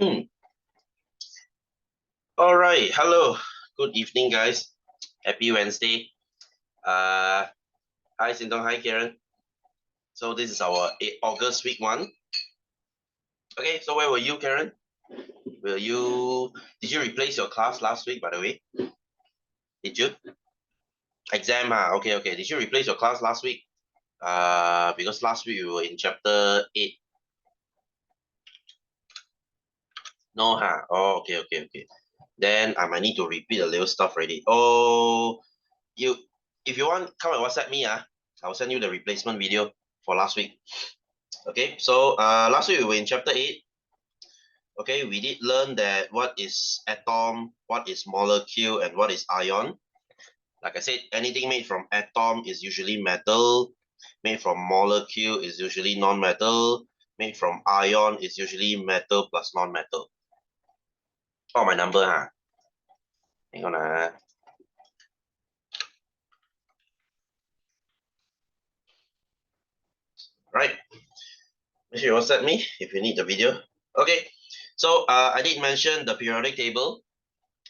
All right. Hello. Good evening, guys. Happy Wednesday. Hi, Sintong. Hi, Karen. So this is our August week 1. Okay. So where were you, Karen? Did you replace your class last week, by the way? Did you? Exam, Okay, okay. Did you replace your class last week? Because last week we were in chapter 8. No, Oh, okay, okay, okay. Then I might need to repeat a little stuff already. Oh, if you want, come and WhatsApp me. I'll send you the replacement video for last week. Okay, so last week we were in chapter 8. Okay, we did learn that what is atom, what is molecule, and what is ion. Like I said, anything made from atom is usually metal, made from molecule is usually non-metal, made from ion is usually metal plus non-metal. Oh, my number, hang on. Right, make sure you WhatsApp me if you need the video. Okay, so I did mention the periodic table.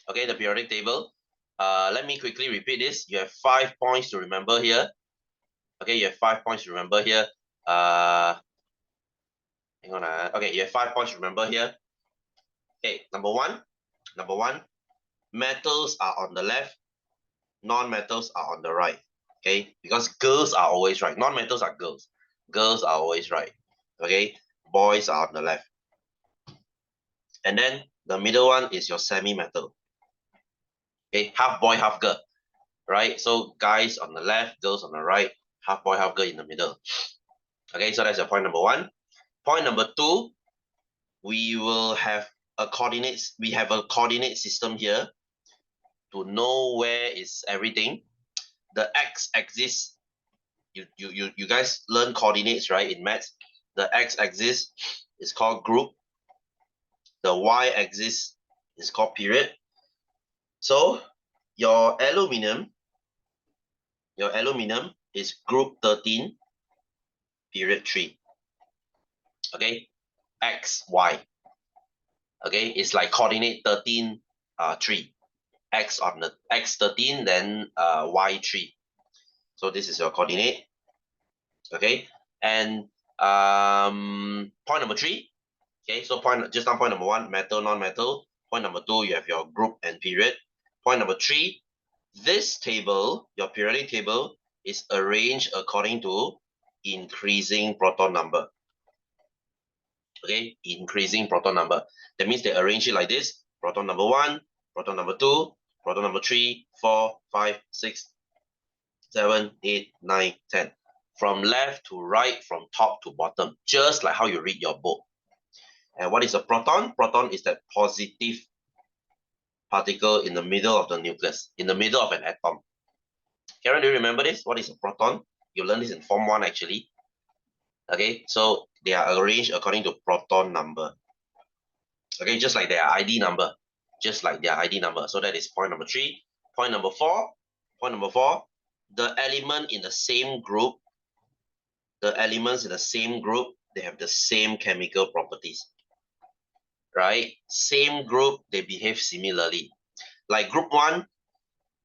Okay, the periodic table. Let me quickly repeat this. You have 5 points to remember here. Okay, you have 5 points to remember here. Hang on. Okay, you have 5 points to remember here. Okay, number one, metals are on the left, non-metals are on the right. Okay, because girls are always right. Non-metals are girls. Girls are always right. Okay, boys are on the left. And then the middle one is your semi-metal. Okay, half boy, half girl. Right? So guys on the left, girls on the right, half boy, half girl in the middle. Okay, so that's your point number 1. Point number 2, we will have a coordinates. We have a coordinate system here to know where is everything. The x-axis, you guys learn coordinates, right, in maths. The x-axis is called group. The y-axis is called period. So your aluminum is group 13, period 3. Okay, x, y. Okay, it's like coordinate 13, 3. X on the x13, then y3. So this is your coordinate. Okay, and point number 3. Okay, so point number 1, metal, non-metal. Point number 2, you have your group and period. Point number 3, this table, your periodic table, is arranged according to increasing proton number. Okay, increasing proton number. That means they arrange it like this: proton number 1, proton number 2, proton number 3, 4, 5, 6, 7, 8, 9, 10. From left to right, from top to bottom, just like how you read your book. And what is a proton? Proton is that positive particle in the middle of the nucleus, in the middle of an atom. Karen, do you remember this? What is a proton? You learned this in Form 1 actually. Okay, so they are arranged according to proton number. Okay, just like their ID number. Just like their ID number. So that is point number 3. Point number 4. The element in the same group, the elements in the same group, they have the same chemical properties. Right? Same group, they behave similarly. Like group 1,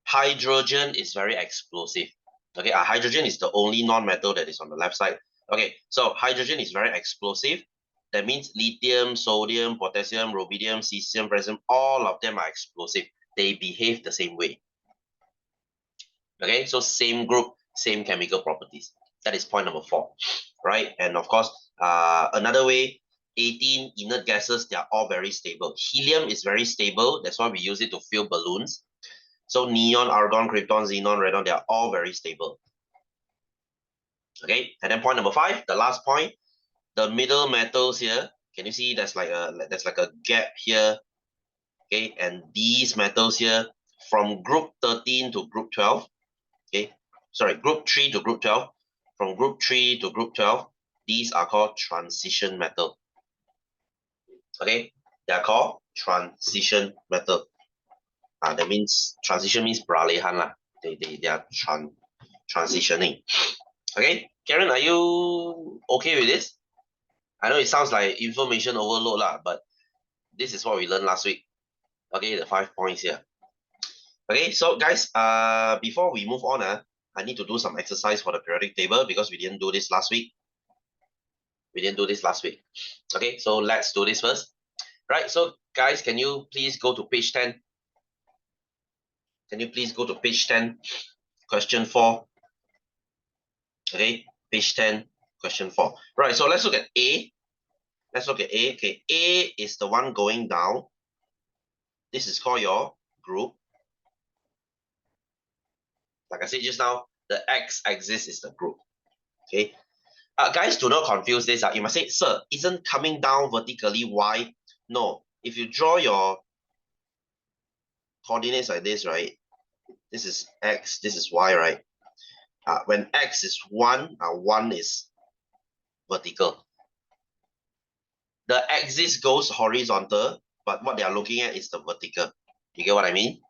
hydrogen is very explosive. Okay, hydrogen is the only non-metal that is on the left side. Okay, so hydrogen is very explosive. That means lithium, sodium, potassium, rubidium, cesium, francium, all of them are explosive. They behave the same way. Okay, so same group, same chemical properties. That is point number 4, right? And of course, another way, 18 inert gases, they are all very stable. Helium is very stable. That's why we use it to fill balloons. So neon, argon, krypton, xenon, radon, they are all very stable. Okay, and then point number 5, the last point, the middle metals here. Can you see there's like a gap here? Okay, and these metals here from group 13 to group 12. Okay, sorry, group 3 to group 12. From group 3 to group 12, these are called transition metal. Okay, they are called transition metal. That means transition means peralihan lah. They are transitioning. Okay, Karen, are you okay with this? I know it sounds like information overload lah, but This is what we learned last week. Okay, the 5 points here. Okay, so guys, before we move on, I need to do some exercise for the periodic table because we didn't do this last week. Okay, so let's do this first. Right, so guys, can you please go to page 10? Can you please go to page 10, question 4? Okay, page 10, question 4. Right, so let's look at A. Let's look at A. Okay, A is the one going down. This is called your group. Like I said just now, the x-axis is the group. Okay, guys, do not confuse this. You must say, sir, isn't coming down vertically y? No, if you draw your coordinates like this, right? This is x, this is y, right? When x is 1, 1 is vertical. The axis goes horizontal, but what they are looking at is the vertical. You get what I mean?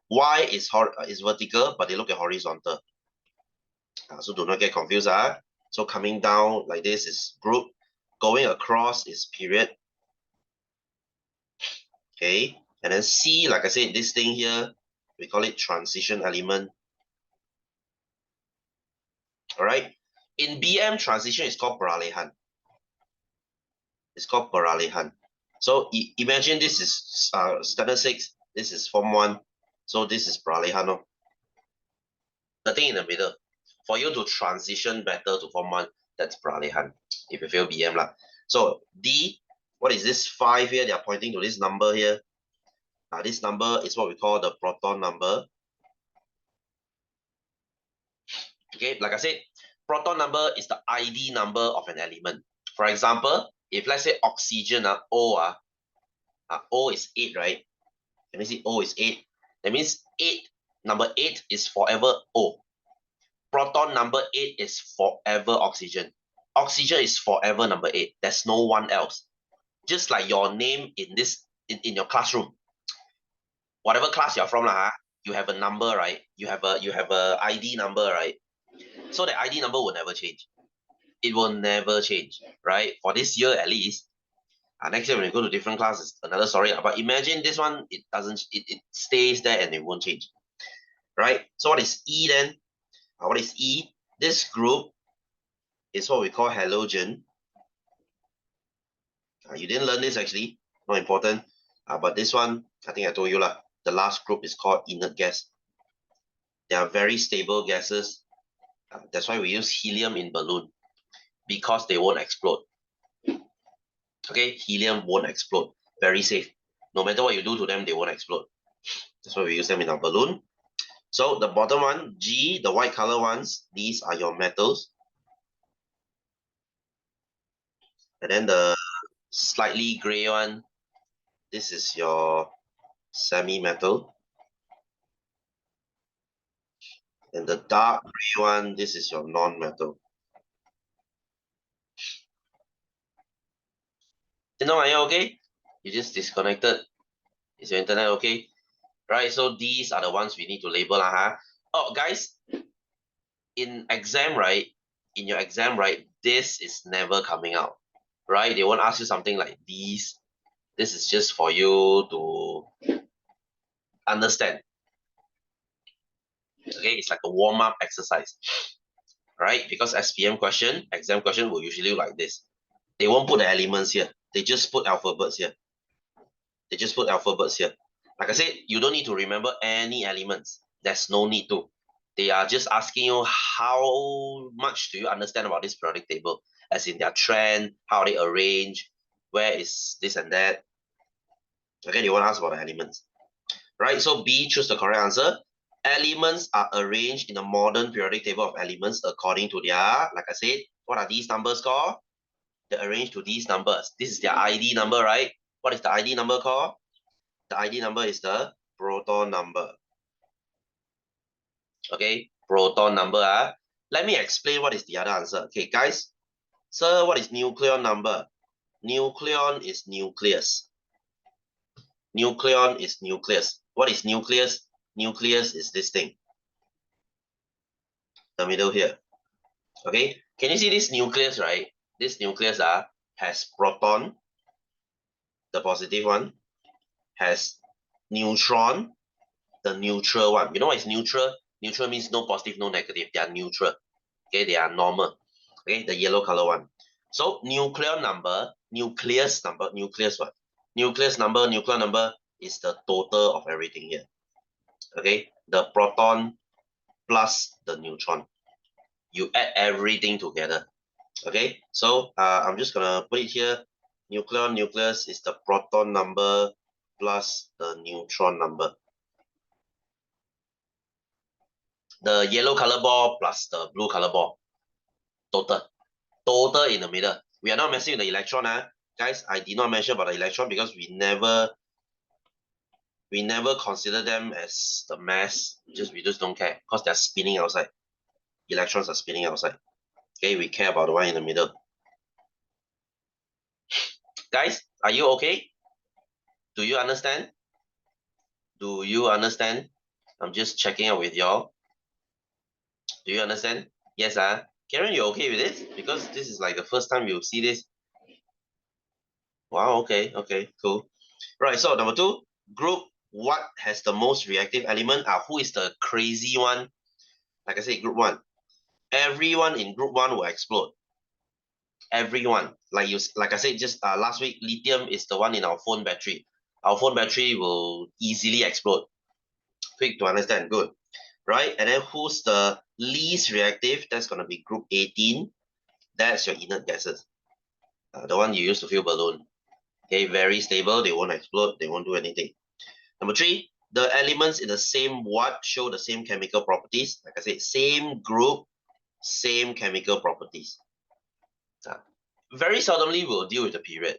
Y is vertical, but they look at horizontal. So do not get confused. So coming down like this is group. Going across is period. Okay. And then C, like I said, this thing here, we call it transition element. All right. In BM, transition is called peralihan. It's called peralihan. So imagine this is standard 6. This is form 1. So this is peralihan. The thing in the middle. For you to transition better to form 1, that's peralihan. If you fail BM lah. So D, what is this 5 here? They are pointing to this number here. This number is what we call the proton number. Okay, like I said, proton number is the ID number of an element. For example, if let's say oxygen, O, O is 8, right? Can you see O is 8? That means number 8 is forever O. Proton number 8 is forever oxygen. Oxygen is forever number 8. There's no one else. Just like your name in your classroom. Whatever class you're from, you have a number, right? You have a ID number, right? So the ID number will never change. It will never change, right? For this year at least. Next year when you go to different classes, another story. But imagine this one, it stays there and it won't change. Right? So what is E then? What is E? This group is what we call halogen. You didn't learn this actually, not important. But this one, I think I told you lah. The last group is called inert gas. They are very stable gases. That's why we use helium in balloon, because they won't explode. Okay, helium won't explode. Very safe. No matter what you do to them, they won't explode. That's why we use them in our balloon. So the bottom one, G, the white color ones, these are your metals. And then the slightly gray one, this is your semi-metal. And the dark gray one, this is your non-metal. Are you okay? You just disconnected. Is your internet okay? Right, so these are the ones we need to label. Oh, guys, in exam, right? In your exam, right? This is never coming out, right? They won't ask you something like these. This is just for you to understand. Okay, it's like a warm-up exercise, right? Because SPM question, exam question will usually look like this. They won't put the elements here. They just put alphabets here. Like I said, you don't need to remember any elements. There's no need to. They are just asking you how much do you understand about this periodic table, as in their trend, how they arrange, where is this and that. Okay, they won't ask about the elements. Right, so B, choose the correct answer. Elements are arranged in a modern periodic table of elements according to their, like I said, what are these numbers called? They're arranged to these numbers. This is their ID number, right? What is the ID number called? The ID number is the proton number. Okay, proton number. Let me explain what is the other answer. Okay, guys. So what is nucleon number? Nucleon is nucleus. Nucleon is nucleus. What is nucleus? Nucleus is this thing. The middle here. Okay, can you see this nucleus, right? This nucleus has proton, the positive one, has neutron, the neutral one. You know what is neutral? Neutral means no positive, no negative. They are neutral. Okay, they are normal. Okay, the yellow color one. So nucleus number is the total of everything here. Okay, the proton plus the neutron. You add everything together. Okay, so I'm just gonna put it here. Nucleus is the proton number plus the neutron number. The yellow color ball plus the blue color ball. Total in the middle. We are not messing with the electron, guys. I did not mention about the electron because we never consider them as the mass. We just don't care because they're spinning outside. Electrons are spinning outside. Okay, we care about the one in the middle. Guys, are you okay? Do you understand? Do you understand? I'm just checking out with y'all. Do you understand? Yes, Karen, you okay with this? Because this is like the first time you see this. Wow, okay, cool. Right, so number 2, group what has the most reactive element? Who is the crazy one? Like I said, group 1. Everyone in group 1 will explode. Everyone. Like I said just last week, lithium is the one in our phone battery. Our phone battery will easily explode. Quick to understand, good. Right, and then who's the least reactive? That's going to be group 18. That's your inert gases. The one you use to fill balloon. Okay, very stable. They won't explode. They won't do anything. Number 3, the elements in the same what show the same chemical properties. Like I said, same group, same chemical properties. Very seldomly we'll deal with the period.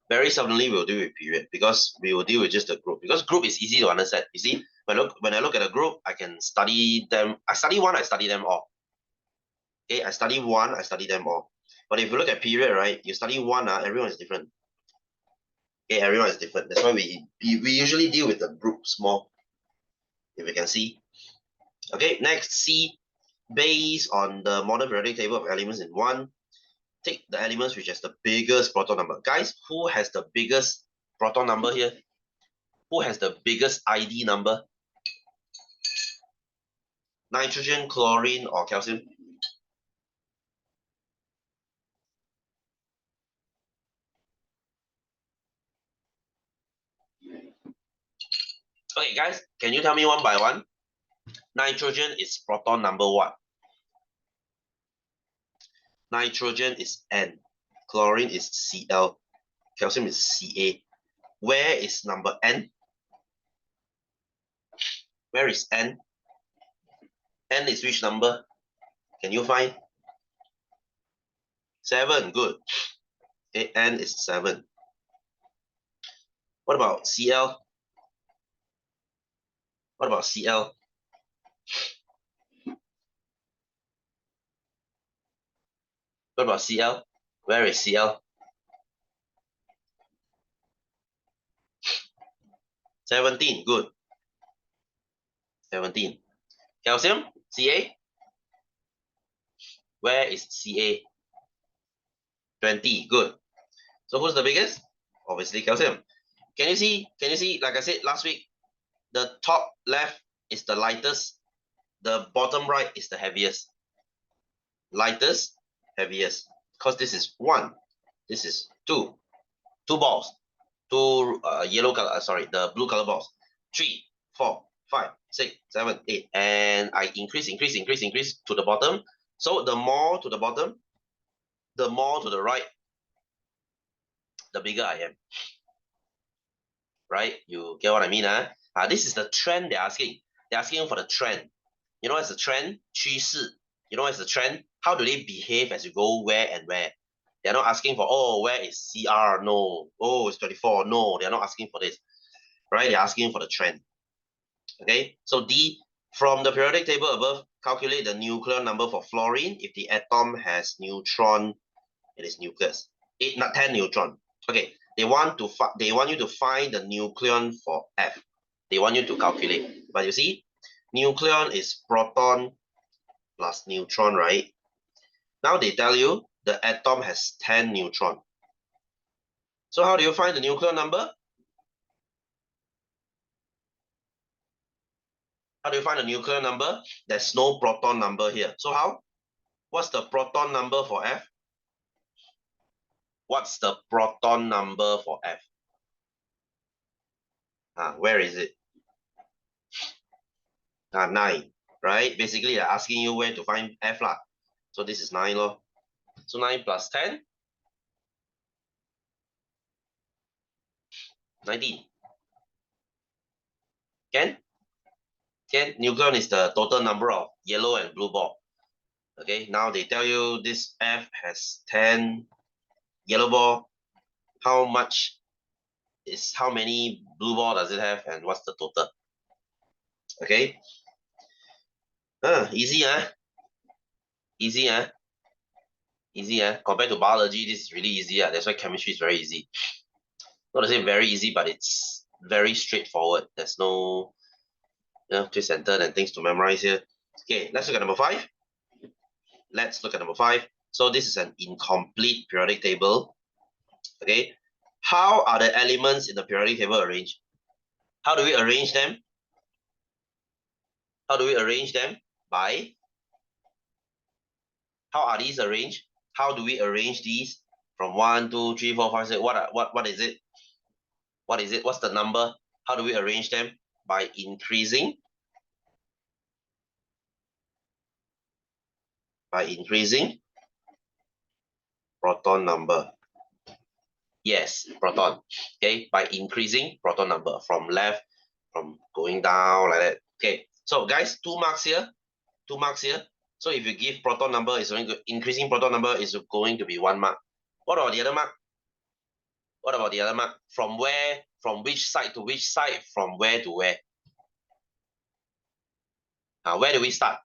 Very seldomly we'll deal with period because we will deal with just the group. Because group is easy to understand. You see, when I look at a group, I can study them. I study one, I study them all. Okay, I study one, I study them all. But if you look at period, right, you study one, everyone is different. Okay, everyone is different. That's why we usually deal with the groups more. If you can see. Okay, next, C. Based on the modern periodic table of elements in 1, take the elements which has the biggest proton number. Guys, who has the biggest proton number here? Who has the biggest ID number? Nitrogen, chlorine, or calcium? Okay, guys, can you tell me one by one? Nitrogen is proton number what? Nitrogen is N. Chlorine is Cl. Calcium is Ca. Where is number N? Where is N? N is which number? Can you find? 7, good. Okay, N is 7. What about Cl? What about Cl? What about Cl? Where is Cl? 17, good. 17. Calcium? Ca? Where is Ca? 20, good. So who's the biggest? Obviously calcium. Can you see, like I said last week, the top left is the lightest, the bottom right is the heaviest. Lightest, heaviest. Because this is 1, this is 2. 2 balls. 2 yellow color, the blue color balls. 3, 4, 5, 6, 7, 8. And I increase to the bottom. So the more to the bottom, the more to the right, the bigger I am. Right? You get what I mean? This is the trend they're asking. They're asking for the trend. You know what's the trend? 趋势. You know what's the trend? How do they behave as you go where and where? They're not asking for, oh, where is CR? No. Oh, it's 24. No, they're not asking for this. Right? They're asking for the trend. Okay? So D, from the periodic table above, calculate the nuclear number for fluorine. If the atom has neutron, it is nucleus. 10 neutron. Okay. They want you to find the nucleon for F. They want you to calculate. But you see, nucleon is proton plus neutron, right? Now they tell you the atom has 10 neutron. So how do you find the nucleon number? How do you find the nuclear number? There's no proton number here. So how? What's the proton number for F? What's the proton number for F? Where is it? 9, right? Basically, they're asking you where to find F lah. So this is 9 lor. So 9 plus 10, 19. Can? Nucleon is the total number of yellow and blue ball. Okay, now they tell you this F has 10 yellow ball. How many blue ball does it have, and what's the total? Okay. Easy, Easy, Easy, Compared to biology, this is really easy. That's why chemistry is very easy. Not to say very easy, but it's very straightforward. There's no twist and turn and things to memorize here. Okay, let's look at number 5. So this is an incomplete periodic table. Okay, how are the elements in the periodic table arranged? How do we arrange them? By how are these arranged? How do we arrange these from 1, 2, 3, 4, 5, 6? What is it? What is it? What's the number? How do we arrange them? By increasing proton number. Yes, proton. Okay, by increasing proton number from left, from going down like that. Okay, so guys, 2 marks here. So if you give proton number, it's only increasing proton number is going to be 1 mark. What about the other mark? From where? From which side to which side? From where to where? Where do we start?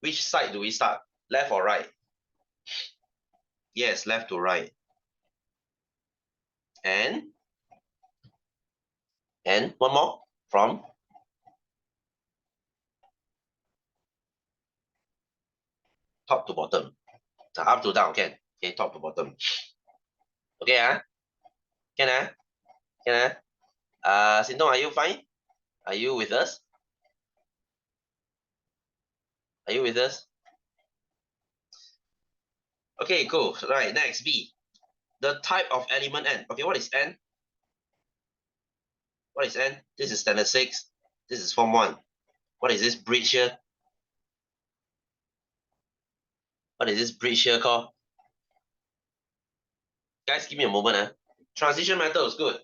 Which side do we start? Left or right? Yes, left to right. And one more, from top to bottom. Up to down, can. Okay, top to bottom. Okay, Can, Sintong, are you fine? Are you with us? Okay, cool. Right, next, B. The type of element N. Okay, what is N? This is standard 6. This is form 1. What is this bridge here? Called? Guys, give me a moment. Transition method is good.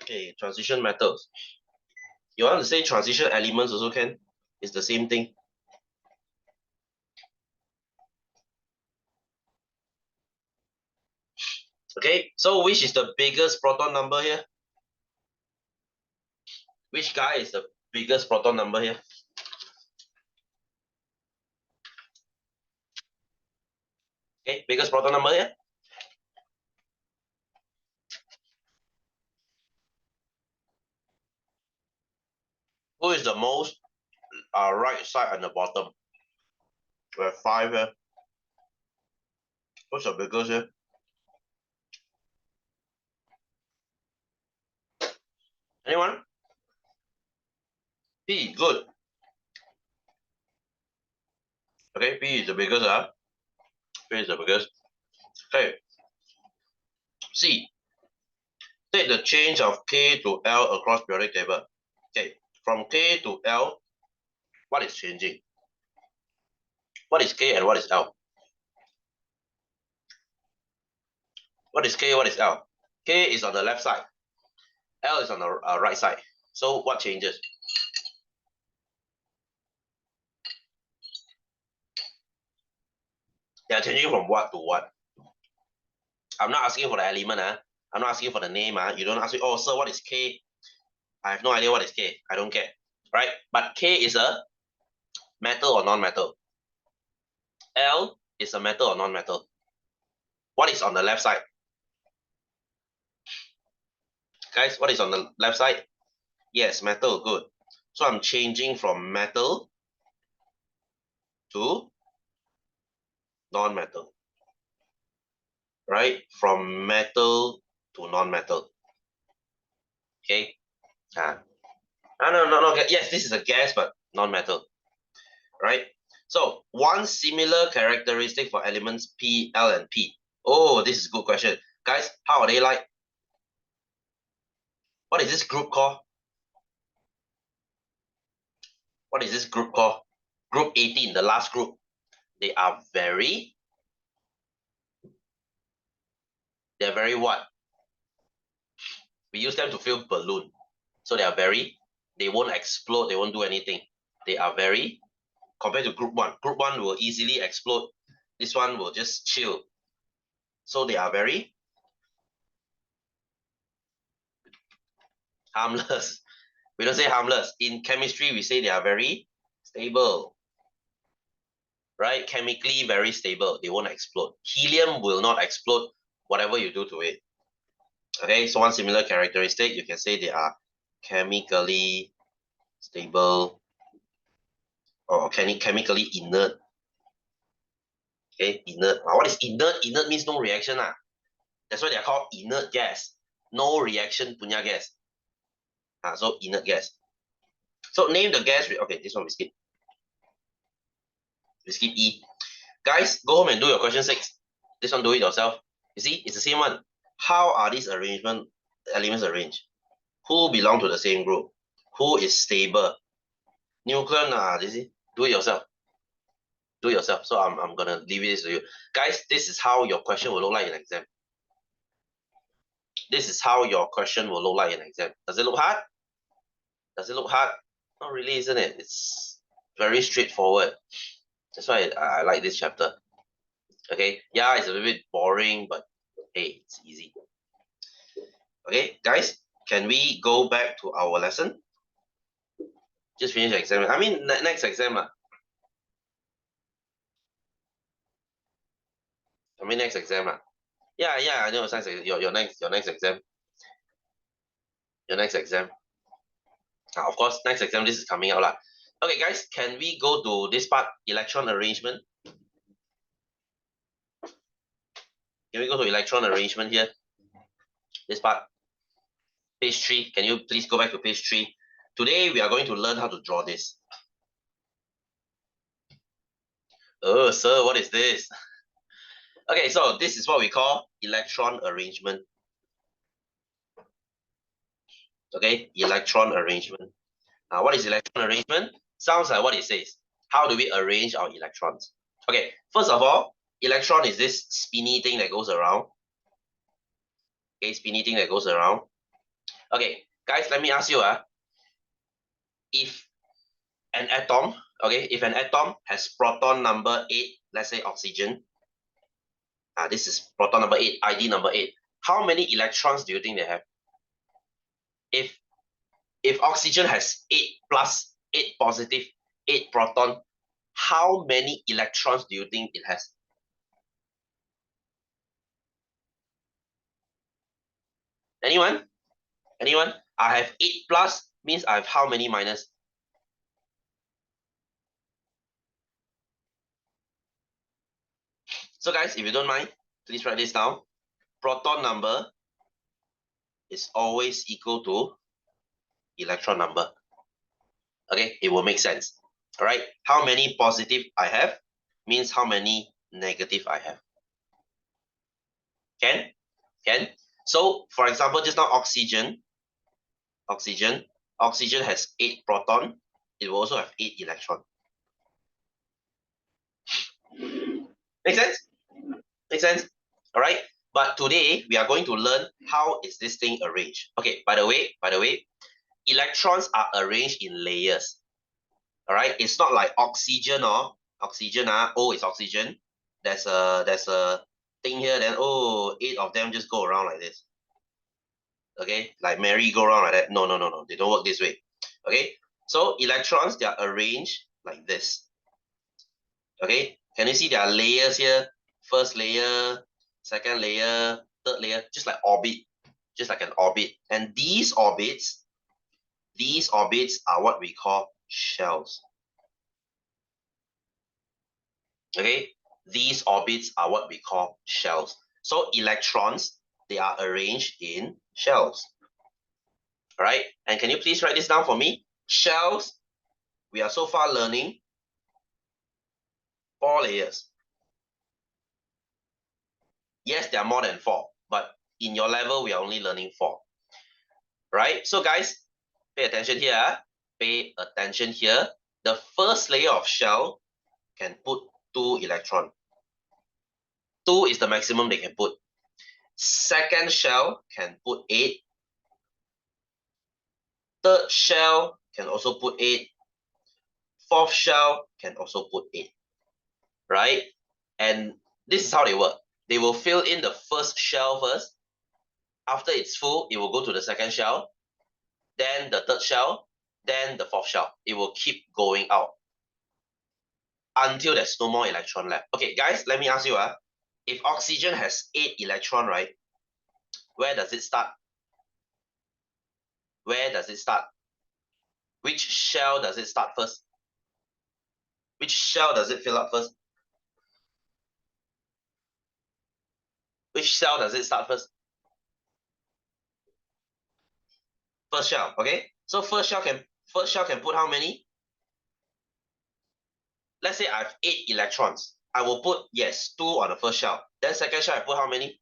Okay, transition methods. You want to say transition elements also can? It's the same thing. Okay, so which is the biggest proton number here? Which guy is the biggest proton number here? Okay, biggest proton number here? Who is the most right side on the bottom? We have 5 here. What's the biggest here? Anyone? P, good. Okay, P is the biggest, P is the biggest. Okay. C. Take the change of K to L across periodic table. Okay, from K to L, what is changing? What is K and what is L? What is K, what is L? K is on the left side. L is on the right side. So what changes? They are changing from what to what? I'm not asking for the element. I'm not asking for the name. You don't ask me, oh, sir, what is K? I have no idea what is K. I don't care. Right? But K is a metal or non-metal. L is a metal or non-metal. What is on the left side? Guys, what is on the left side? Yes, metal, good. So I'm changing from metal to non-metal, right? From metal to non-metal, okay? No, yes, this is a gas, but non-metal, right? So one similar characteristic for elements P, L, and P. Oh, this is a good question. Guys, how are they like? What is this group called? What is this group called? Group 18, the last group. They are very what? We use them to fill balloon. So they won't explode, they won't do anything. They are very, compared to group 1. Group 1 will easily explode. This one will just chill. So they are very harmless. We don't say harmless. In chemistry, we say they are very stable. Right? Chemically very stable. They won't explode. Helium will not explode whatever you do to it. Okay, so one similar characteristic, you can say they are chemically stable or chemically inert. Okay, inert. What is inert? Inert means no reaction. That's why they are called inert gas. No reaction punya gas. So inert gas. So name the gas. Okay, this one we skip. We skip E. Guys, go home and do your question 6. This one do it yourself. You see, it's the same one. How are these elements arranged? Who belong to the same group? Who is stable? Nucleon, you see, do it yourself. Do it yourself. So I'm gonna leave this to you. Guys, this is how your question will look like in exam. This is how your question will look like in exam. Does it look hard? Does it look hard? Not really, isn't it? It's very straightforward. That's why I like this chapter. Okay, yeah, it's a little bit boring, but hey, it's easy. Okay, guys, can we go back to our lesson? Just finish the exam. I mean, next exam. Next exam. Yeah, I know. Your next exam. Your next exam. Of course, next exam, this is coming out. Okay, guys, can we go to this part, electron arrangement? Can we go to electron arrangement here? This part. Page 3. Can you please go back to page 3? Today, we are going to learn how to draw this. Oh, sir, what is this? Okay, so this is what we call electron arrangement. Okay, electron arrangement. Now, what is electron arrangement? Sounds like what it says. How do we arrange our electrons? Okay, first of all, electron is this spinny thing that goes around. Okay, spinny thing that goes around. Okay, guys, let me ask you, if an atom, if an atom has proton number 8, let's say oxygen, this is proton number 8, ID number 8. How many electrons do you think they have? If oxygen has 8 plus, 8 positive, 8 proton, how many electrons do you think it has? Anyone? Anyone? I have 8 plus, means I have how many minus? So guys, if you don't mind, please write this down. Proton number is always equal to electron number. Okay, it will make sense. All right, how many positive I have means how many negative I have. Can? So, for example, just now oxygen has 8 proton. It will also have 8 electron. Make sense? Make sense? All right. But today we are going to learn how is this thing arranged. Okay. By the way, electrons are arranged in layers. All right. It's not like oxygen or oxygen. Oh, it's oxygen. There's a thing here. Then 8 of them just go around like this. Okay, like merry go round like that. No. They don't work this way. Okay. So electrons, they are arranged like this. Okay. Can you see there are layers here? First layer, second layer, third layer, just like orbit. just like an orbit. And these orbits are what we call shells. Okay, these orbits are what we call shells. So electrons, they are arranged in shells. All right, and can you please write this down for me? Shells, we are so far learning 4 layers. Yes, there are more than 4, but in your level, we are only learning 4. Right? So guys, pay attention here. Pay attention here. The first layer of shell can put 2 electrons. 2 is the maximum they can put. Second shell can put 8. Third shell can also put 8. Fourth shell can also put 8. Right? And this is how they work. They will fill in the first shell first. After it's full, it will go to the second shell, then the third shell, then the fourth shell. It will keep going out until there's no more electron left. Okay, guys, let me ask you, if oxygen has 8 electrons, right, where does it start? Where does it start? Which shell does it start first? Which shell does it fill up first? Which cell does it start first? First shell, okay? So first shell can put how many? Let's say I have 8 electrons. I will put, yes, 2 on the first shell. Then second shell, I put how many?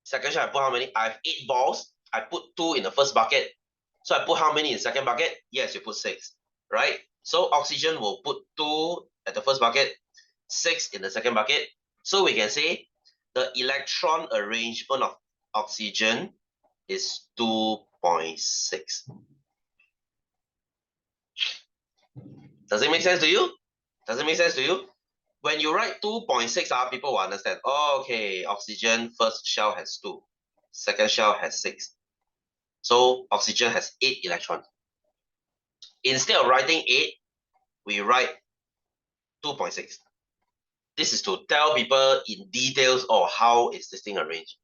Second shell, I put how many? I have 8 balls. I put 2 in the first bucket. So I put how many in the second bucket? Yes, you put 6, right? So oxygen will put 2 at the first bucket, 6 in the second bucket. So we can say the electron arrangement of oxygen is 2.6. Does it make sense to you? Does it make sense to you? When you write 2.6, people will understand. Oh, okay, oxygen first shell has 2, second shell has 6. So oxygen has 8 electrons. Instead of writing 8, we write 2.6. This is to tell people in details how is this thing arranged.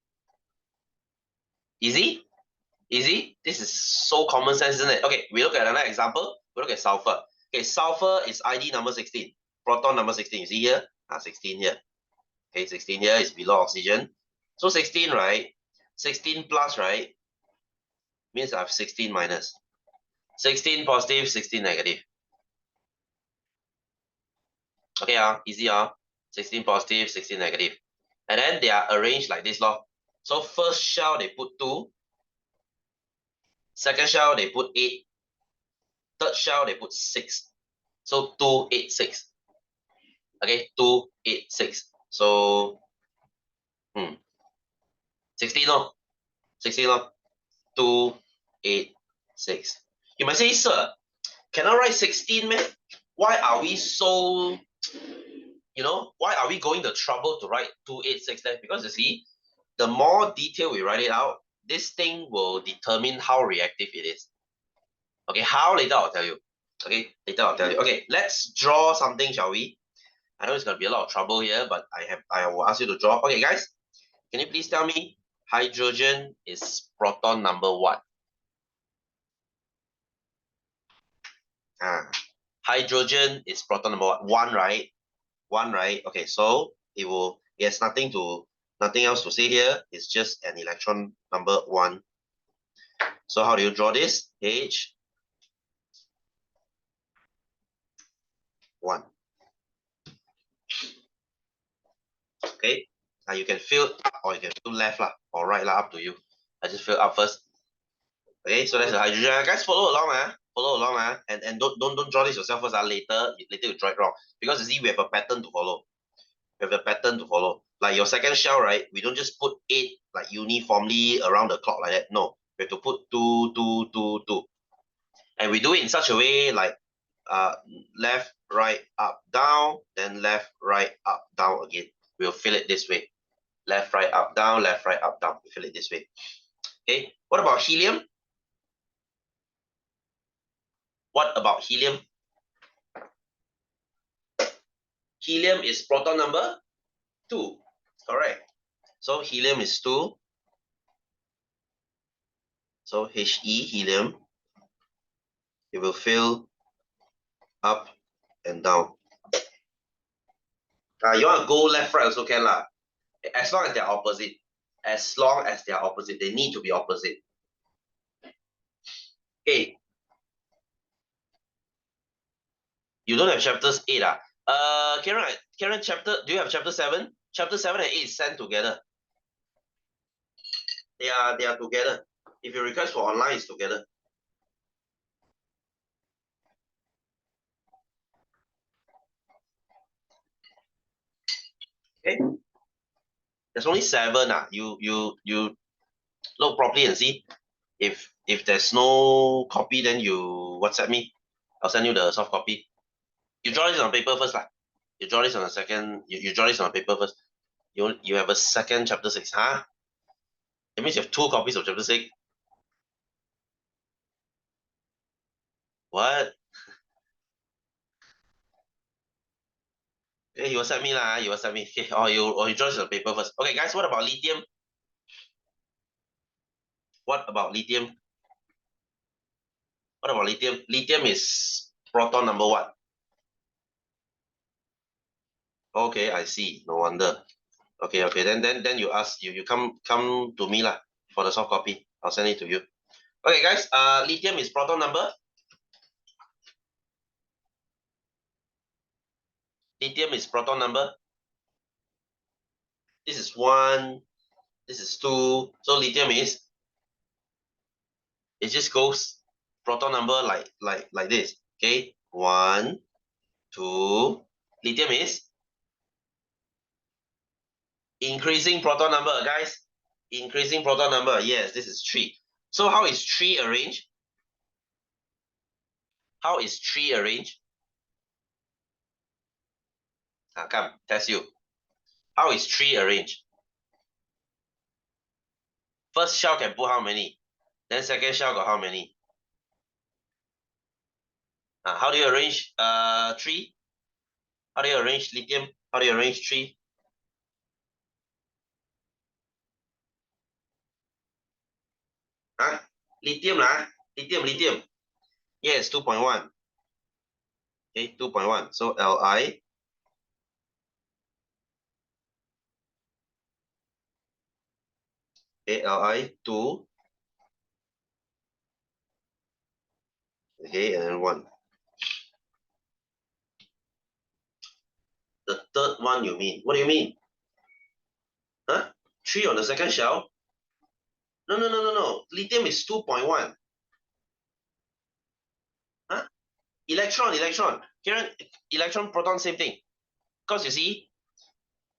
Easy? Easy? This is so common sense, isn't it? Okay, we look at another example. We look at sulfur. Okay, sulfur is ID number 16. Proton number 16. You see here? 16 here. Okay, 16 here is below oxygen. So 16, right? 16 plus, right? Means I have 16 minus. 16 positive, 16 negative. Okay, easy, 16 positive, 16 negative. And then they are arranged like this, lor. So first shell, they put 2. Second shell, they put 8. Third shell, they put 6. So 2, 8, 6. Okay, 2, 8, 6. So 16, 16, 2, 8, 6. You might say, sir, can I write 16, man? Why are we so, why are we going the trouble to write 2, 8, 6 there? Because you see, the more detail we write it out, this thing will determine how reactive it is. Okay, how later I'll tell you. Okay, later I'll tell you. Okay, let's draw something, shall we? I know it's gonna be a lot of trouble here, but I will ask you to draw. Okay, guys, can you please tell me hydrogen is proton number what? Hydrogen is proton number what? 1, right? 1, right? Okay, so it has nothing else to say here. It's just an electron number 1. So how do you draw this? H 1. Okay, you can fill up or you can fill left or right up to you. I just fill up first. Okay, so that's the hydrogen. Guys, follow along, follow along, and don't draw this yourself first. Later you draw it wrong because you see we have a pattern to follow. We have a pattern to follow. Like your second shell, right? We don't just put 8 like uniformly around the clock like that. No, we have to put 2, 2, 2, 2, and we do it in such a way like left, right, up, down, then left, right, up, down again. We'll fill it this way. Left, right, up, down, left, right, up, down. We fill it this way. Okay. What about helium? What about helium? Helium is proton number 2. Correct. So helium is 2. So He, helium, it will fill up and down. You want to go left, right also can lah. As long as they're opposite. As long as they're opposite. They need to be opposite. Okay. You don't have chapters 8 ah? Karen, do you have chapter 7? Chapter 7 and 8 is sent together. They are together. If you request for online, it's together. Okay. There's only 7 ah. You look properly and see. If there's no copy, then you WhatsApp me. I'll send you the soft copy. You draw this on paper first lah. You draw this on a second. You draw this on a paper first. You have a second chapter 6, huh? It means you have 2 copies of chapter 6. What? Okay, you WhatsApp me lah. You WhatsApp me. Okay, or you draw this on paper first. Okay, guys. What about lithium? What about lithium? What about lithium? Lithium is proton number what? Okay, I see. No wonder. Okay. Then you ask you come to me lah for the soft copy. I'll send it to you. Okay, guys. Lithium is proton number. Lithium is proton number. This is 1. This is 2. So lithium is. It just goes proton number like this. Okay. 1, 2. Lithium is increasing proton number, guys. Increasing proton number. Yes, this is 3. So how is 3 arranged? How is 3 arranged? Come, test you. How is 3 arranged? First shell can put how many? Then second shell got how many? How do you arrange 3? How do you arrange lithium? How do you arrange 3? Lithium lah. Lithium. Yes, 2.1. Okay, 2.1. So Li. Okay, Li 2. Okay, and then 1. The third one you mean? What do you mean? 3 on the second shell? No. Lithium is 2.1. Electron. Karen, electron, proton, same thing. Because you see,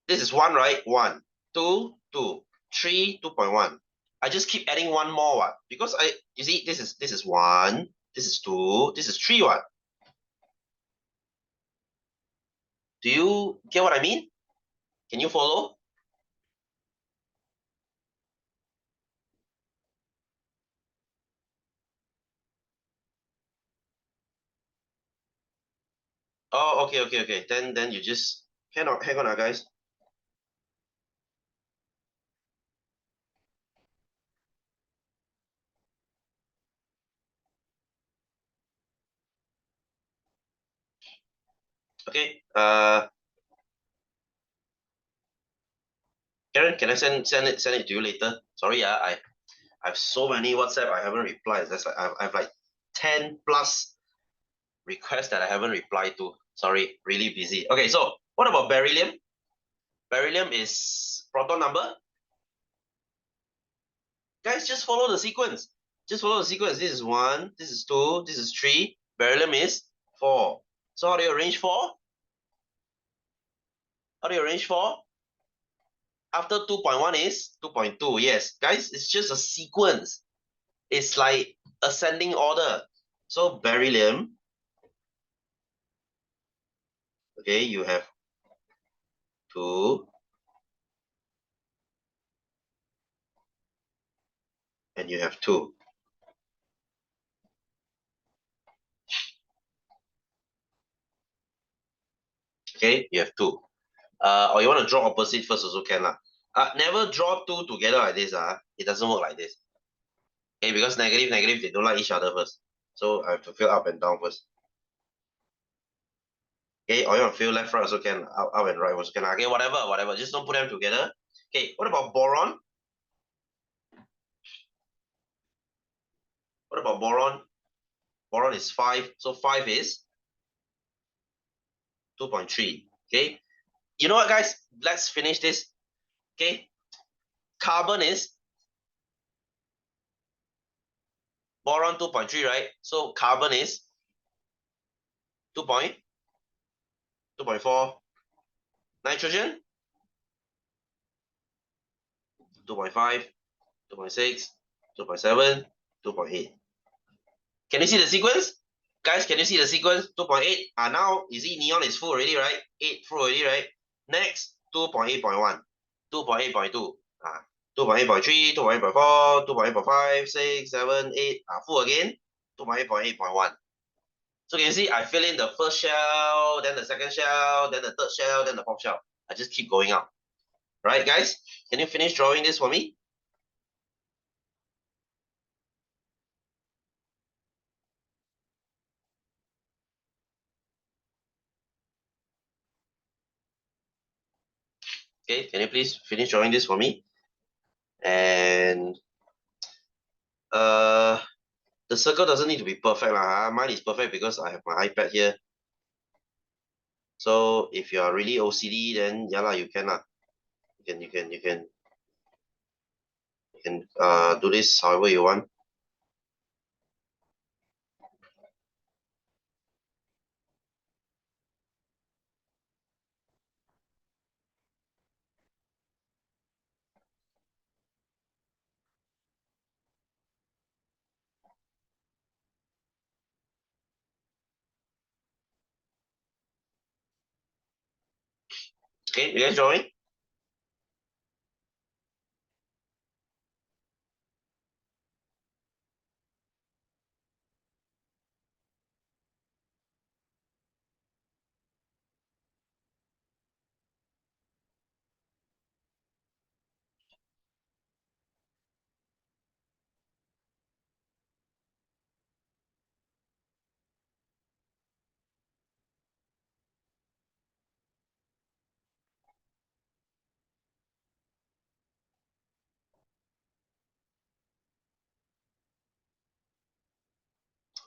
this is 1, right? 1, 2, 2, 3, 2.1. I just keep adding 1 more what? Because you see, this is 1, this is 2, this is 3 what? Do you get what I mean? Can you follow? Oh, okay. Then you just hang on, guys. Okay. Karen, can I send it to you later? Sorry, I have so many WhatsApp I haven't replied. That's like I've like 10 plus requests that I haven't replied to. Sorry, really busy. Okay, so what about beryllium? Beryllium is proton number. Guys, just follow the sequence. This is 1, this is 2, this is 3. Beryllium is 4. So how do you arrange 4? After 2.1 is 2.2. Yes, guys, it's just a sequence. It's like ascending order. So beryllium, okay, you have 2, and you have 2. Okay, you have 2. Or you want to draw opposite first also can lah. Never draw 2 together like this. It doesn't work like this. Okay, because negative, negative, they don't like each other first. So I have to fill up and down first. Okay, or you want to fill left, right also can, up and right also can. Okay, whatever. Just don't put them together. Okay, what about boron? What about boron? Boron is 5. So 5 is 2.3. Okay. You know what, guys? Let's finish this. Okay. Carbon is boron 2.3, right? So carbon is 2.4. Nitrogen 2.5, 2.6, 2.7, 2.8. Can you see the sequence? Guys, can you see the sequence? 2.8. Now you see neon is full already, right? 8 full already, right? Next, 2.8.1, 2.8.2, 2.8.3, 2.8.4, 2.8.5, 6, 7, 8, full again, 2.8.8.1. So can you see I fill in the first shell, then the second shell, then the third shell, then the fourth shell. I just keep going up. Right, guys? Can you finish drawing this for me? Okay, can you please finish drawing this for me? And the circle doesn't need to be perfect lah. Mine is perfect because I have my iPad here. So if you are really OCD, then yeah lah, you can lah. You can do this however you want. Okay, you guys drawing?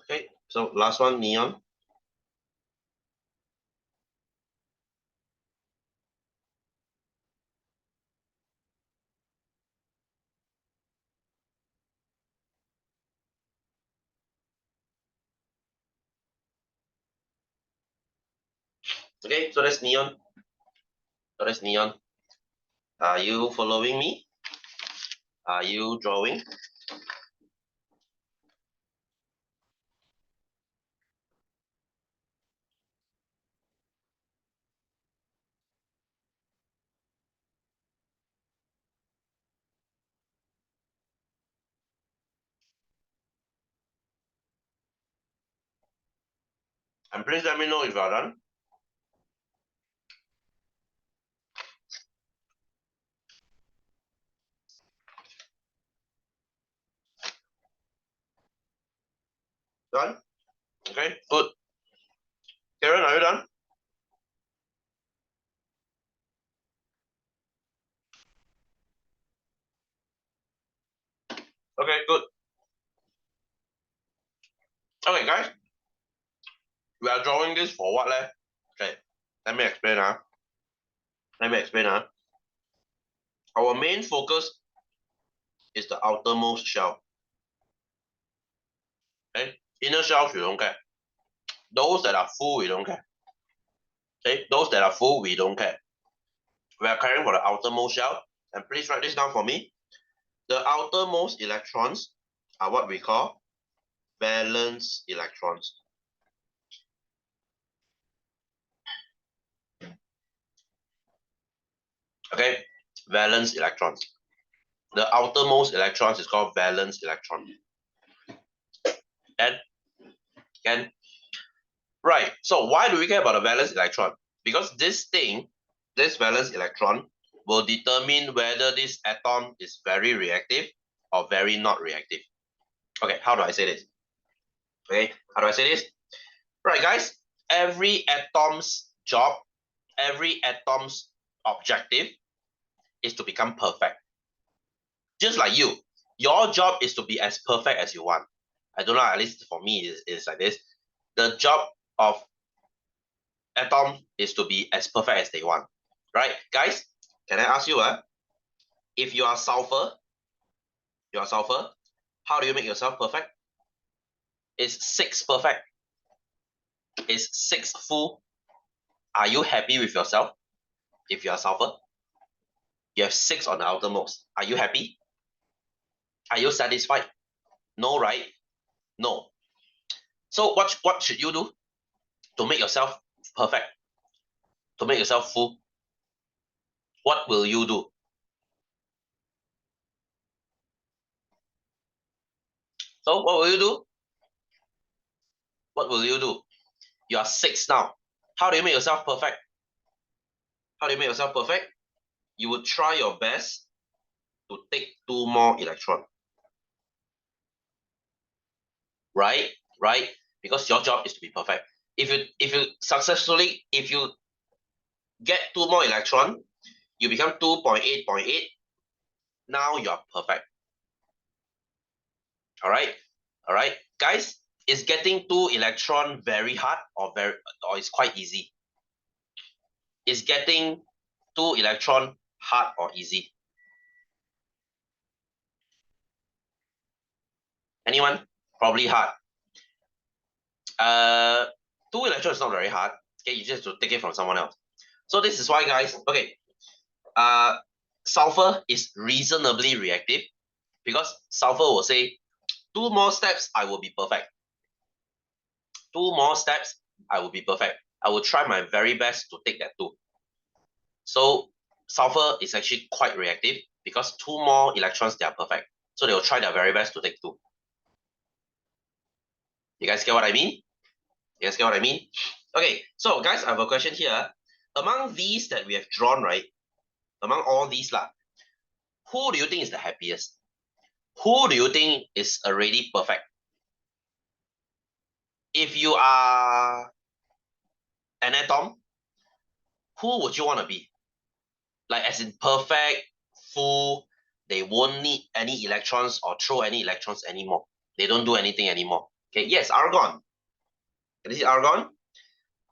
Okay, so last one, neon. Okay, so that's neon. So that's neon. Are you following me? Are you drawing? And please let me know if you are done. Done? Okay, good. Karen, are you done? Okay, good. Okay, guys. We are drawing this for what left? Okay, let me explain. Let me explain. Our main focus is the outermost shell. Okay, inner shells we don't care. Those that are full, we don't care. Okay, those that are full, we don't care. We are caring for the outermost shell. And please write this down for me. The outermost electrons are what we call valence electrons. Okay, valence electrons. The outermost electrons is called valence electron. And right, so why do we care about the valence electron? Because this valence electron, will determine whether this atom is very reactive or very not reactive. Okay, how do I say this? Okay, how do I say this? Right, guys, every atom's job, every atom's objective is to become perfect. Just like you, your job is to be as perfect as you want. I don't know, at least for me, it's like this. The job of atom is to be as perfect as they want. Right, guys? Can I ask you, if you are sulfur, how do you make yourself perfect? Is 6 perfect? Is 6 full? Are you happy with yourself if you are sulfur? You have 6 on the outermost. Are you happy? Are you satisfied? No, right? No. So what should you do to make yourself perfect? To make yourself full? What will you do? So what will you do? What will you do? You are 6 now. How do you make yourself perfect? How do you make yourself perfect? You would try your best to take 2 more electrons. Right? Right? Because your job is to be perfect. If you get 2 more electron, you become 2.8.8. Now you're perfect. All right, guys. Is getting 2 electron very hard or it's quite easy? Is getting 2 electron hard or easy? Anyone? Probably hard. 2 electrons is not very hard. Okay, you just have to take it from someone else. So this is why, guys. Okay, sulfur is reasonably reactive because sulfur will say 2 more steps, I will be perfect. 2 more steps, I will be perfect. I will try my very best to take that 2. So sulfur is actually quite reactive because 2 more electrons, they are perfect. So they will try their very best to take 2. You guys get what I mean? You guys get what I mean? Okay, so guys, I have a question here. Among these that we have drawn, right? Among all these, who do you think is the happiest? Who do you think is already perfect? If you are an atom, who would you want to be? Like as in perfect, full, they won't need any electrons or throw any electrons anymore. They don't do anything anymore. Okay, yes, argon. Can you see argon?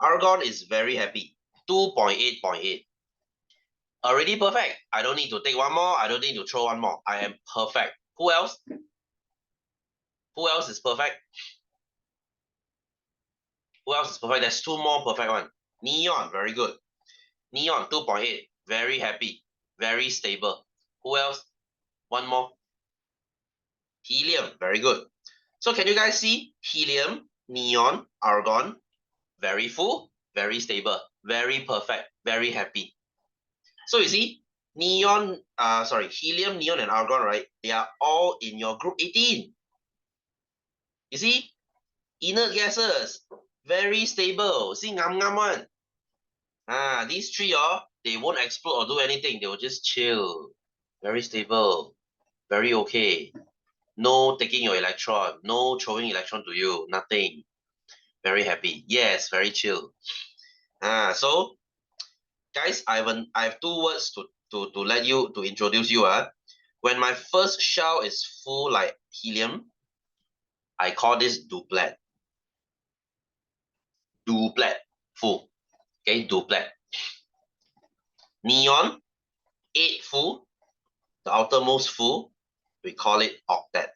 Argon is very happy. 2.8.8. Already perfect. I don't need to take 1 more. I don't need to throw 1 more. I am perfect. Who else? Who else is perfect? Who else is perfect? There's 2 more perfect one. Neon, very good. Neon, 2.8. Very happy. Very stable. Who else? 1 more. Helium, very good. So can you guys see? Helium, neon, argon, very full, very stable, very perfect, very happy. So you see, helium, neon, and argon, right? They are all in your group 18. You see, inert gases, very stable. See, ngam one. These 3, they won't explode or do anything. They will just chill. Very stable, very okay. No taking your electron, no throwing electron to you, nothing. Very happy. Yes, very chill. So guys, I have 2 words to introduce you. When my first shell is full like helium, I call this duplet. Duplet, full. Okay, duplet. Neon, 8 full, the outermost full, we call it octet.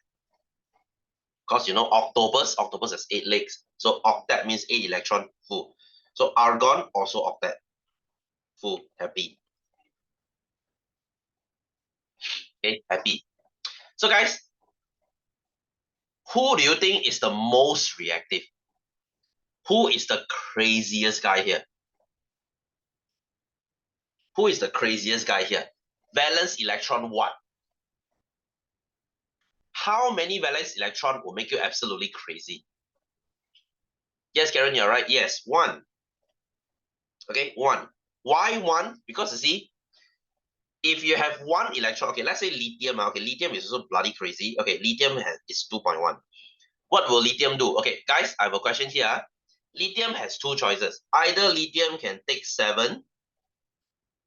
Because you know octopus has 8 legs. So octet means 8 electron full. So argon also octet. Full, happy. Okay, happy. So guys, who do you think is the most reactive? Who is the craziest guy here? Who is the craziest guy here? Valence electron what? How many valence electron will make you absolutely crazy? Yes, Karen, you're right. Yes, 1. Okay, 1. Why 1? Because you see, If you have one electron, okay, let's say lithium. Okay, lithium is also bloody crazy. Okay, lithium is 2.1. What will lithium do? Okay, guys, I have a question here. Lithium has two choices. Either lithium can take 7,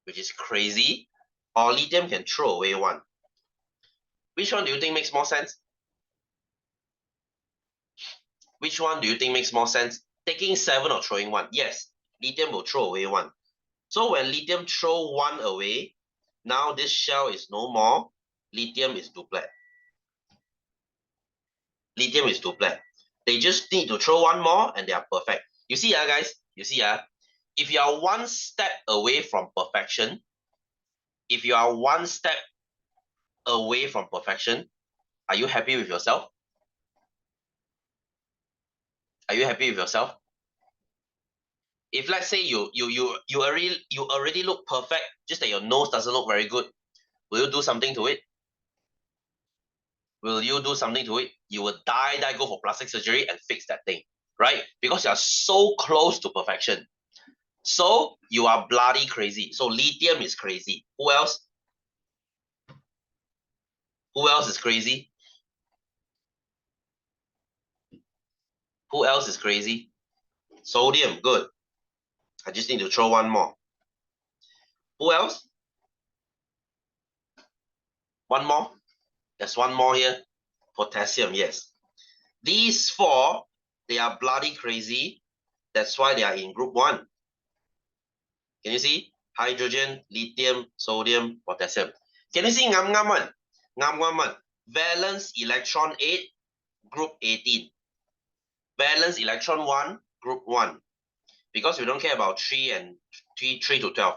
which is crazy, or lithium can throw away 1. Which one do you think makes more sense? Which one do you think makes more sense? Taking 7 or throwing 1? Yes, lithium will throw away 1. So when lithium throw 1 away, now this shell is no more. Lithium is duplet. Lithium is duplet. They just need to throw 1 more and they are perfect. You see, guys, you see, if you are 1 step away from perfection, if you are 1 step away from perfection, are you happy with yourself? Are you happy with yourself? If let's say you already look perfect, just that your nose doesn't look very good, will you do something to it? Will you do something to it? You will die, go for plastic surgery and fix that thing, right? Because you are so close to perfection. So you are bloody crazy. So lithium is crazy. Who else? Who else is crazy? Who else is crazy? Sodium, good. I just need to throw 1 more. Who else? 1 more? There's 1 more here. Potassium, yes. These 4, they are bloody crazy. That's why they are in group 1. Can you see? Hydrogen, lithium, sodium, potassium. Can you see ngam one? Ngam one. Valence electron 8, group 18. Valence electron 1, group 1. Because we don't care about 3 and 3 to 12.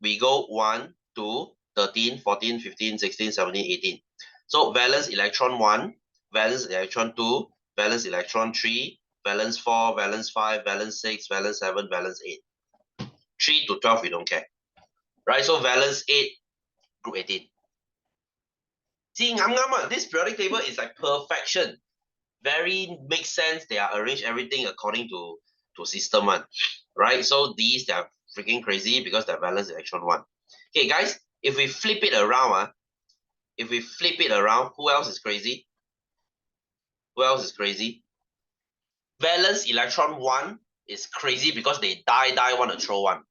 We go 1, 2, 13, 14, 15, 16, 17, 18. So valence electron 1, valence electron 2, valence electron 3, valence 4, valence 5, valence 6, valence 7, valence 8. 3 to 12, we don't care. Right? So valence 8, group 18. See, this periodic table is like perfection. Very makes sense. They are arranged everything according to system 1. Right? So these, they are freaking crazy because they're valence electron 1. Okay, guys, if we flip it around, who else is crazy? Who else is crazy? Valence electron 1 is crazy because they die want to throw 1.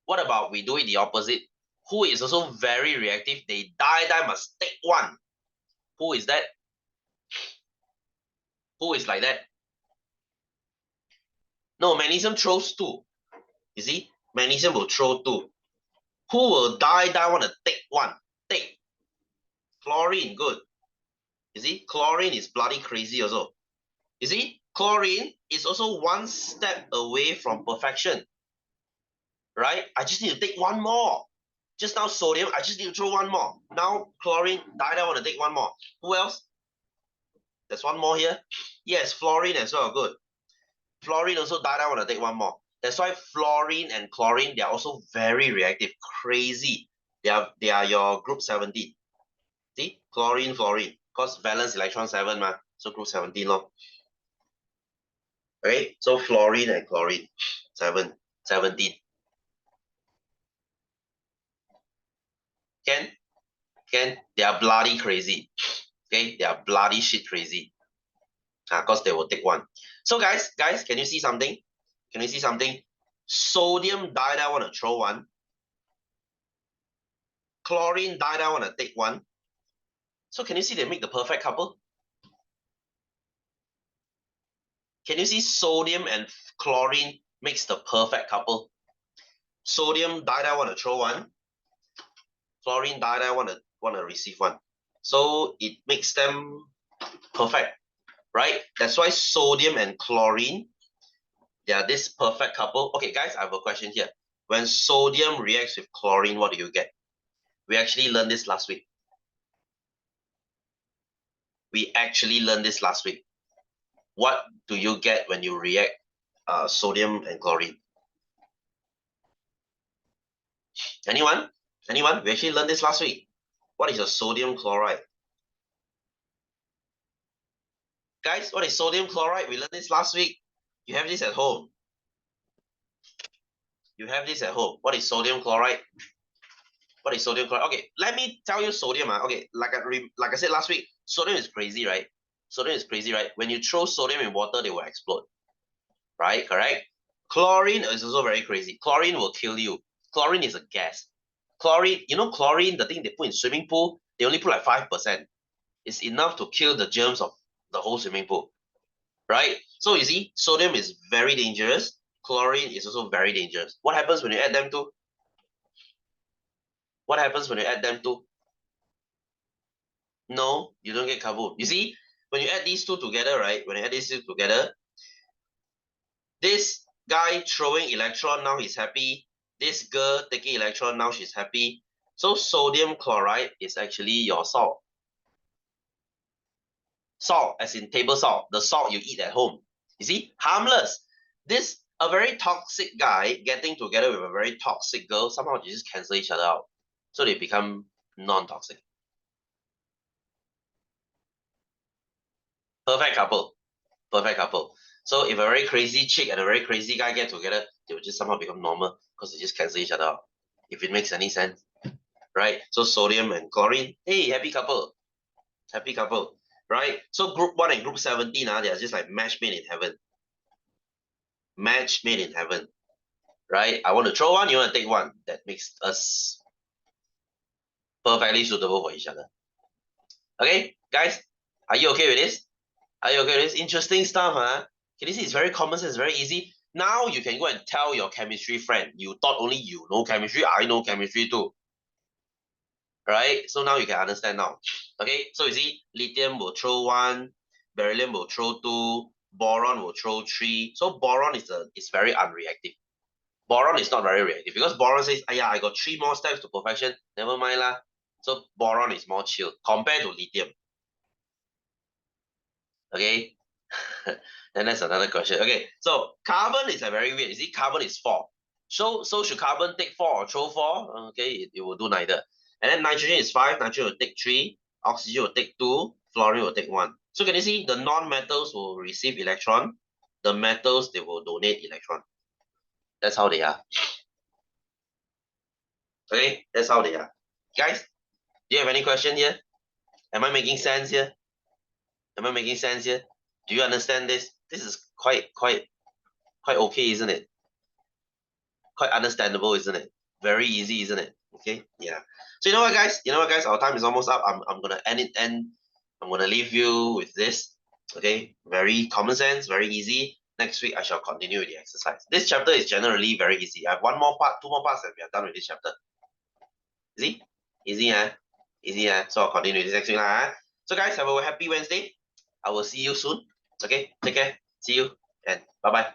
What about we do it the opposite? Who is also very reactive? They die must take 1. Who is that? Who is like that? No, magnesium throws 2. You see? Magnesium will throw 2. Who will die want to take 1? Take. Chlorine, good. You see? Chlorine is bloody crazy also. You see? Chlorine is also 1 step away from perfection. Right? I just need to take 1 more. Just now sodium, I just need to throw 1 more. Now chlorine, I want to take 1 more. Who else? There's 1 more here. Yes, fluorine as well, good. Fluorine also I want to take 1 more. That's why fluorine and chlorine, they are also very reactive, crazy. They are your group 17. See, chlorine, because valence electron 7 ma, so group 17 lor. Okay, so fluorine and chlorine, 17. Can? They are bloody crazy. Okay, they are bloody shit crazy. Because they will take 1. So guys, can you see something? Can you see something? Sodium I want to throw 1. Chlorine I want to take 1. So can you see they make the perfect couple? Can you see sodium and chlorine makes the perfect couple? Sodium I want to throw 1. Chlorine I want to receive 1. So it makes them perfect, right? That's why sodium and chlorine, they are this perfect couple. Okay, guys, I have a question here. When sodium reacts with chlorine, what do you get? We actually learned this last week. What do you get when you react sodium and chlorine? Anyone? We actually learned this last week. What is a sodium chloride? Guys, what is sodium chloride? We learned this last week. You have this at home. What is sodium chloride? What is sodium chloride? Okay, let me tell you sodium. Okay, like I said last week, sodium is crazy, right? Sodium is crazy, right? When you throw sodium in water, they will explode. Right? Correct? Chlorine is also very crazy. Chlorine will kill you. Chlorine is a gas. Chlorine, chlorine, the thing they put in swimming pool, they only put like 5%. It's enough to kill the germs of the whole swimming pool. Right? So you see, sodium is very dangerous. Chlorine is also very dangerous. What happens when you add them to? What happens when you add them to? No, you don't get kaboom. You see, when you add these two together, right? When you add these two together, this guy throwing electron, now he's happy. This girl taking electron, now she's happy. So sodium chloride is actually your salt. Salt, as in table salt, the salt you eat at home. You see, harmless. This, a very toxic guy getting together with a very toxic girl, somehow they just cancel each other out. So they become non-toxic. Perfect couple. Perfect couple. So if a very crazy chick and a very crazy guy get together, they will just somehow become normal because they just cancel each other out. If it makes any sense, right? So sodium and chlorine, hey, happy couple. Happy couple, right? So group 1 and group 17, they are just like match made in heaven. Match made in heaven, right? I want to throw one, you want to take one. That makes us perfectly suitable for each other. Okay, guys, are you okay with this? Are you okay with this? Interesting stuff, huh? Can you see it's very common sense, very easy. Now you can go and tell your chemistry friend. You thought only you know chemistry, I know chemistry too. Right? So now you can understand now. Okay, so you see, lithium will throw 1, beryllium will throw 2, boron will throw 3. So boron is very unreactive. Boron is not very reactive because boron says, yeah, I got 3 more steps to perfection. Never mind lah. So boron is more chill compared to lithium. Okay. Then that's another question. Okay, so carbon is a very weird. You see, carbon is 4. So should carbon take 4 or throw 4? Okay, it will do neither. And then nitrogen is 5. Nitrogen will take 3. Oxygen will take 2. Fluorine will take 1. So can you see the non-metals will receive electron. The metals, they will donate electron. That's how they are. Okay, that's how they are. Guys, do you have any question here? Am I making sense here? Am I making sense here? Do you understand this? This is quite okay, isn't it? Quite understandable, isn't it? Very easy, isn't it? Okay, yeah. So you know what, guys? Our time is almost up. I'm gonna end it, and I'm gonna leave you with this. Okay, very common sense, very easy. Next week I shall continue with the exercise. This chapter is generally very easy. I have 1 more part, 2 more parts, and we are done with this chapter. Easy, easy, easy, So I'll continue with this next week, So guys, have a happy Wednesday. I will see you soon. Okay, take care. See you, and bye bye.